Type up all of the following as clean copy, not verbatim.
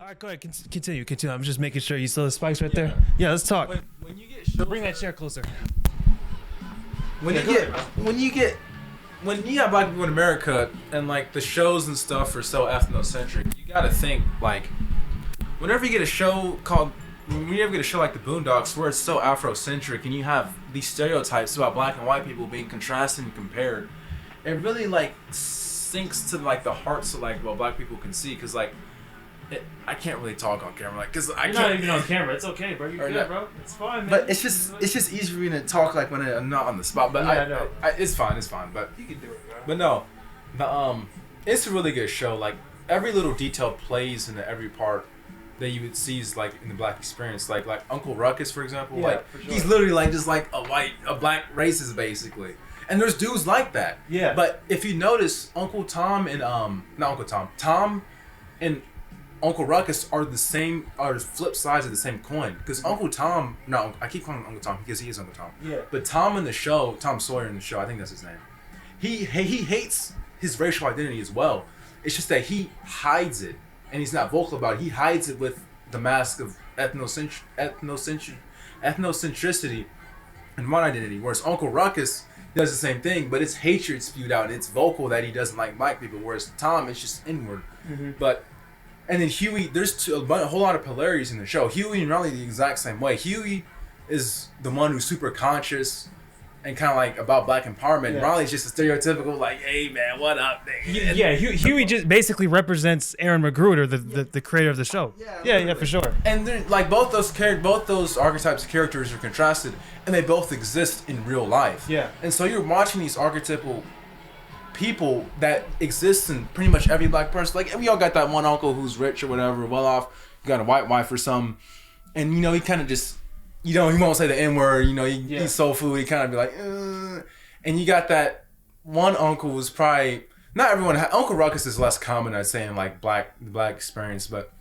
All right, go ahead. Continue. I'm just making sure you saw the spikes right there. Yeah, let's talk. When you get shows, Bring that chair closer. when you have black people in America and like the shows and stuff are so ethnocentric, you gotta think like whenever you get a show called when you ever get a show like the Boondocks where it's so Afrocentric and you have these stereotypes about black and white people being contrasted and compared, it really like sinks to like the hearts of like what black people can see because like I can't really talk on camera like because You're not even on camera. It's okay, bro. You're good, bro. It's fine, man. But it's just easy for me to talk like when I'm not on the spot. But yeah, I know. It's fine. But You can do it, bro. But no, it's a really good show. Like every little detail plays into every part that you would see is like in the black experience. Like Uncle Ruckus, for example. Yeah, like for sure. he's literally like just like a black racist basically. And there's dudes like that. Yeah. But if you notice, Uncle Tom and Tom and Uncle Ruckus are flip sides of the same coin. Because Uncle Tom, I keep calling him Uncle Tom because he is Uncle Tom. Yeah. But Tom in the show, Tom Sawyer in the show, I think that's his name. He hates his racial identity as well. It's just that he hides it, and he's not vocal about it. He hides it with the mask of ethnocentricity and one identity. Whereas Uncle Ruckus does the same thing, but it's hatred spewed out, and it's vocal that he doesn't like black people. Whereas Tom, it's just inward. Mm-hmm. And then Huey, there's a whole lot of polarities in the show. Huey and Riley the exact same way. Huey is the one who's super conscious and kind of like about black empowerment. Yeah. Riley's just a stereotypical like, hey man, what up, nigga? Yeah, Huey just basically represents Aaron McGruder, the creator of the show. Yeah, for sure. And they're, like both those archetypes of characters are contrasted, and they both exist in real life. Yeah. And so you're watching these archetypal people that exist in pretty much every black person. Like we all got that one uncle who's rich or whatever, well off, you got a white wife or something, and he kind of just, he won't say the N-word, he eats soul food, he kind of be like, and you got that one uncle who's probably, not everyone, Uncle Ruckus is less common, I'd say, in like black experience, but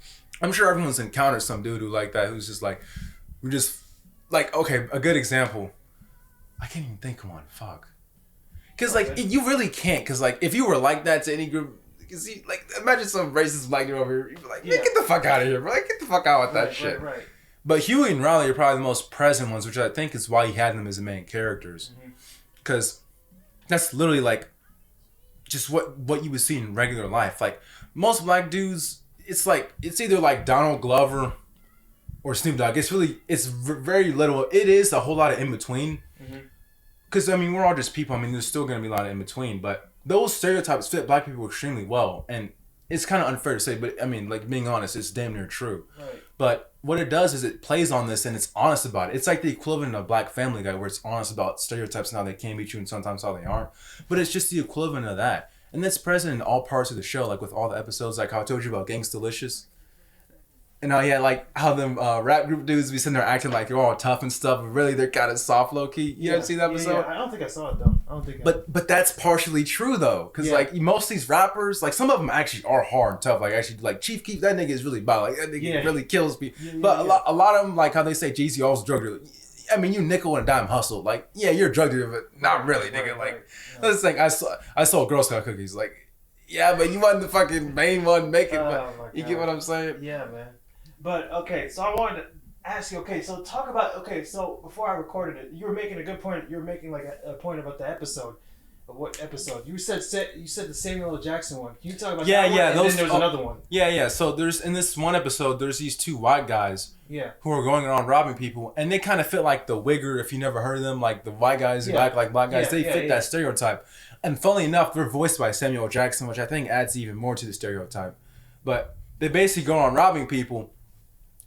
I'm sure everyone's encountered some dude who like that, who's just like, we're just, like, okay, a good example, I can't even think of one, fuck. Because, like, you really can't. Because, like, if you were like that to any group, because, like, imagine some racist black dude over here. You'd be like, man, get the fuck out of here, bro. Like, get the fuck out with that shit. Right. But Huey and Riley are probably the most present ones, which I think is why he had them as the main characters. Because that's literally, like, just what you would see in regular life. Like, most black dudes, it's either, like, Donald Glover or Snoop Dogg. It's very little. It is a whole lot of in-between. Because, I mean, we're all just people. I mean, there's still going to be a lot of in-between. But those stereotypes fit black people extremely well. And it's kind of unfair to say, but, I mean, like, being honest, it's damn near true. Right. But what it does is it plays on this and it's honest about it. It's like the equivalent of Black Family Guy, where it's honest about stereotypes and how they can be true and sometimes how they aren't. But it's just the equivalent of that. And that's present in all parts of the show, like with all the episodes, like how I told you about Gangstalicious. And how how them rap group dudes be sitting there acting like they're all tough and stuff, but really they're kind of soft, low key. You ever seen that episode? Yeah, I don't think I saw it though. But that's partially true though, because like most of these rappers, like some of them actually are hard and tough. Like actually, like Chief Keef, that nigga is really bad. Like that nigga really kills people. But a lot of them, like how they say Jeezy always drug dealer. I mean, you nickel and a dime hustle. Like you're a drug dealer, but not really, nigga. Like that's like I sold Girl Scout cookies. Like but you wasn't the fucking main one making. You get what I'm saying? Yeah, man. But, okay, so I wanted to ask you, so before I recorded it, you were making a good point. You were making, like, a point about the episode. What episode? You said the Samuel L. Jackson one. Can you talk about that one? And then there's another one. Yeah. So there's, in this one episode, there's these two white guys who are going around robbing people, and they kind of fit, like, the Wigger, if you never heard of them, like, the white guys who act like black guys. They fit that stereotype. And funnily enough, they're voiced by Samuel L. Jackson, which I think adds even more to the stereotype. But they basically go on robbing people.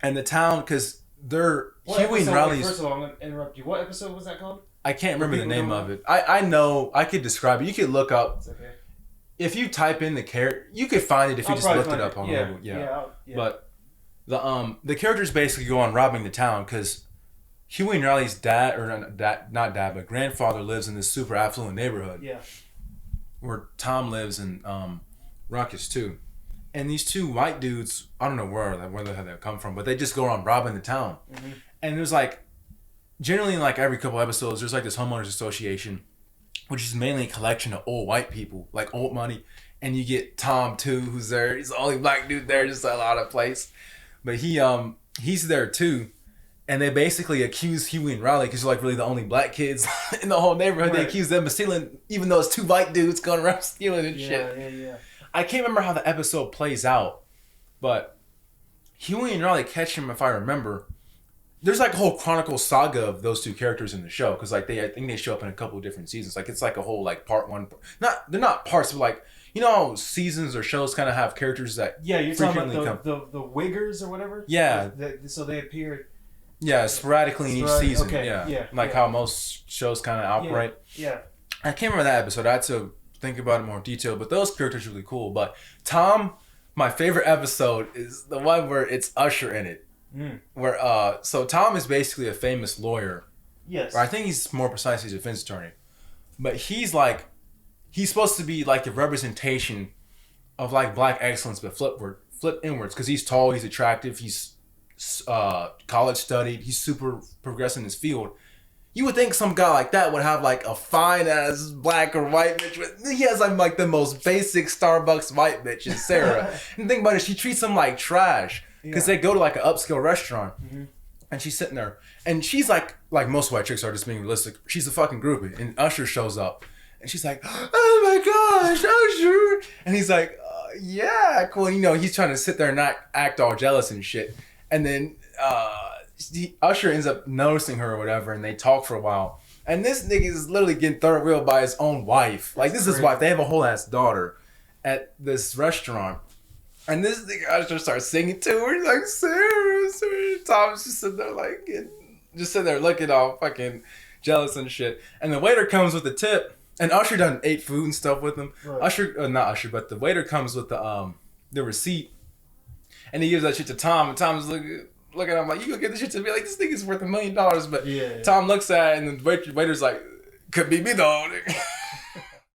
And the town, because they're Huey and Riley's. First of all, I'm going to interrupt you. What episode was that called? I can't remember the name of it. I know. I could describe it. You could look up. It's okay. If you type in the character, you could find it if you just looked it up on Google. Yeah. But the characters basically go on robbing the town because Huey and Riley's dad, or not dad, but grandfather lives in this super affluent neighborhood. Yeah. Where Tom lives and Ruckus too. And these two white dudes, I don't know where the hell they come from, but they just go around robbing the town. Mm-hmm. And there's like, generally in like every couple episodes, there's like this homeowners association, which is mainly a collection of old white people, like old money. and you get Tom too, who's there. He's the only black dude there, just a lot of place. But he's there too, and they basically accuse Huey and Riley because they're like really the only black kids in the whole neighborhood. Right. They accuse them of stealing, even though it's two white dudes going around stealing and shit. Yeah. I can't remember how the episode plays out, but Huey and Riley catch him, if I remember. There's like a whole chronicle saga of those two characters in the show because like I think they show up in a couple of different seasons. Like it's like a whole like part one. They're not parts, but like you know how seasons or shows kind of have characters that you're talking about the Wiggers or whatever. Yeah. So they appeared. Yeah, sporadically in each season. Okay. Yeah. Like how most shows kind of operate. Yeah. I can't remember that episode. I had to think about it more detail, but those characters are really cool. But Tom, my favorite episode is the one where it's Usher in it. Where so Tom is basically a famous lawyer. Yes. Or I think he's more precisely a defense attorney. But he's supposed to be like the representation of like black excellence, but flip inwards because he's tall, he's attractive, he's college studied, he's super progressed in his field. You would think some guy like that would have like a fine ass black or white bitch. But he has like the most basic Starbucks white bitch is Sarah. And think about it, she treats him like trash. Because they go to like an upscale restaurant, and she's sitting there, and she's like most white chicks are, just being realistic. She's a fucking groupie, and Usher shows up, and she's like, "Oh my gosh, Usher!" And he's like, "Yeah, cool." And, you know, he's trying to sit there and not act all jealous and shit. And then Usher ends up noticing her or whatever, and they talk for a while. And this nigga is literally getting third wheeled by his own wife. Like this is his wife. They have a whole ass daughter at this restaurant. And this nigga Usher starts singing to her. He's like, Sarah, Sarah. Tom's just sitting there looking all fucking jealous and shit. And the waiter comes with the tip. And Usher done ate food and stuff with him. Right. Not Usher, but the waiter comes with the receipt. And he gives that shit to Tom. And Tom's looking at him like, you gonna get this shit to me? Like, this nigga's worth $1 million. But Tom looks at it and the waiter's like, could be me though.